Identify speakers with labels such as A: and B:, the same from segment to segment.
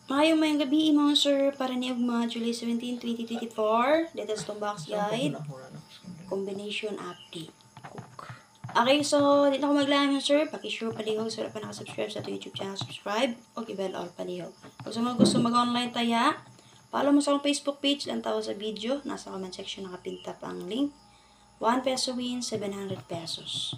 A: Mayong mayang gabi mga sir para ni Ugma July 17, 2024. Dito sa box guide. Combination update. Okay, so dito ako maglaan sir. Paki-sure palihog sa wala pa nakasubscribe sa YouTube channel, subscribe o i-bell all palihog. Kung sa mga gusto mag-online taya, follow mo sa akong Facebook page lang tao sa video. Nasa comment section nakapintap ang link. 1 peso win, 700 pesos.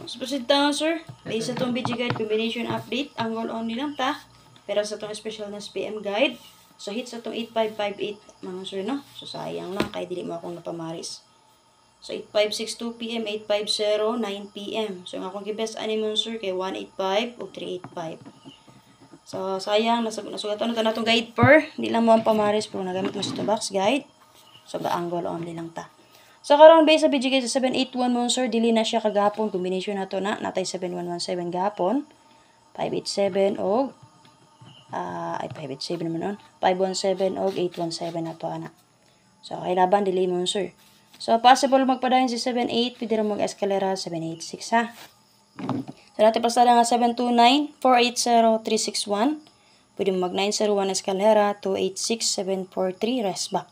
A: So, proceed tayo sir. Based sa itong video guide combination update, ang goal only lang ta. Pero sa itong special na SPM guide, so hit sa itong 8558 mga sir, no? So sayang lang, kaya dili mo akong napamaris. So 8562 PM, 850, 9 PM. So yung akong best animal sir kay 185 o 385. So sayang, nasugatan na itong guide per. Hindi lang mo ang pamaris pero nagamit mo sa itong box guide. So ga-angle only lang ta. So karon base sa video guide sa 781 mo sir, dili na siya kagapon. Combination na to na, natay 7117 gapon. 587 o ay 587 naman nun. 517 o 817 na to ana. So kay laban dili mo sir. So possible magpadayon si 78, pwede rin mag-escalera 786 ha. So natin pasada nga 729 480 361. Pwede mo mag 901 escalera 286 743 rest back.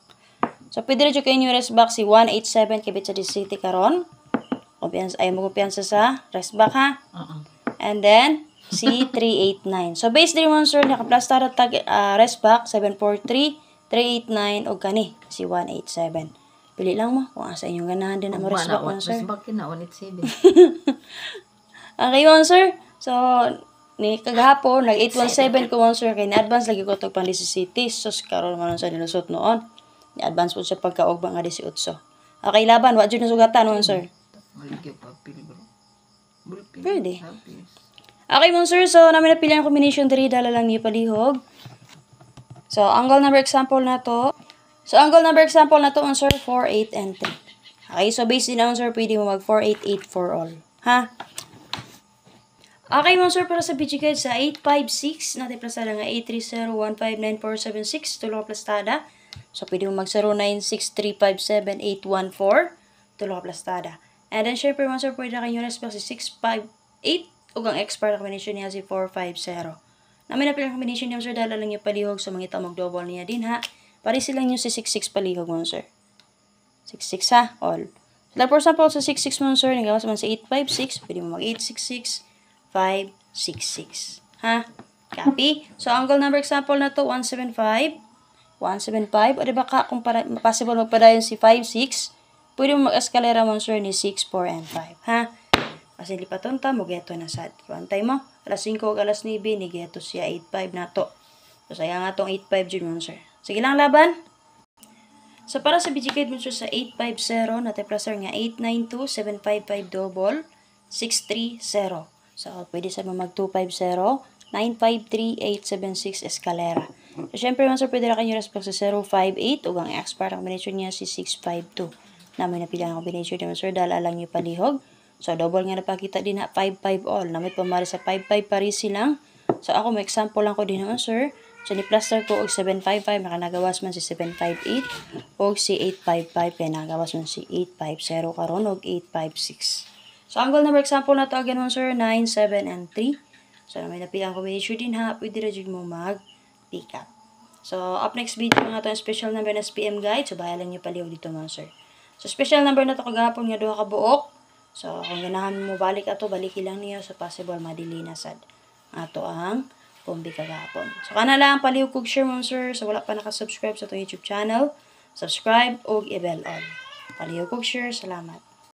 A: So pwede rin kayo yung rest back si 187 kibit sa City karon. Kumpiyansa ay mo kumpiyansa sa rest back ha. And then si 389. So base din mo sir naka-plaster tag rest back 743 389 og kani si 187. Pili lang mo kung asa inyong ganahan din ang rest back mo sir.
B: Rest back na 187.
A: Okay mo sir. So ni kagahapon nag 817 ko mo sir kay na advance lagi ko tog pang 17 sus karon man sa nilusot noon. Ni advance po siya pagkaog nga 18. Okay laban wa jud na sugatan mo sir. Pwede. Okay mo sir, so namin napili ang combination 3 dala lang niyo palihog. So angle number example na to. So angle number example na to on sir 4, 8 and 3. Okay, so based din on sir pwede mo mag 4, 8, 8 for all. Ha? Okay mo sir para sa video guide sa 856 natin plastada nga 830159476 tulo ka plastada. So pwede mo mag 0963578814 tulo ka plastada. And then syempre mo sir pwede kayo respect si 658 ug ang expert combination niya si 450. Namin na pilang combination niya sir dala lang yung palihog so mangita mag-double niya din ha. Pari silang yung si 66 palihog mo sir. 66 ha, all. So, for example sa 66 mo sir, nagawas man sa 856, pwede mo mag 866, 566. Ha? Copy? So angle number example na to 175. 175 o diba ka kung possible magpadayon si 56, pwede mo mag-escalera mo sir ni 6, 4 and 5. Ha? Kasi lipatonta mo geto na sad. Kuantay mo, alas 5 o alas 9 ni geto siya 85 na to. So sayang nga tong 85 jud mo sir. Sige lang laban. So para sa video guide mo sir sa 850 natin placer nga 892755 double 630. So pwede sa mag 250 953876 escalera. So syempre man sir pwede ra kanyo respect sa 058 ug ang expert combination niya si 652. Namin napili ang combination niya sir dala lang yung palihog. So, double nga napakita din na 5-5 all. Namit pamari sa 5-5 pares silang. So, ako may example lang ko din naman, sir. So, ni-plaster ko og 755. Nakanagawas man si 758. Og si 855. Kaya nakagawas man si 850 karon og 856. So, angle number example na to again mo, sir. 9, 7, and 3. So, may napilang combination din ha. Pwede rin mo mag-pick up. So, up next video nga to ang special number na SPM guide. So, bahala lang nyo palihog dito mo, sir. So, special number na to kagahapon nga 2 ka buok. So, kung ganahan mo balik ato, balik lang niyo sa possible madili na sad. Ato ang kumbi kagapon. So, kana lang palihog kog share mo sir. So, wala pa nakasubscribe sa itong YouTube channel. Subscribe o i-bell all. Palihog kog share. Salamat.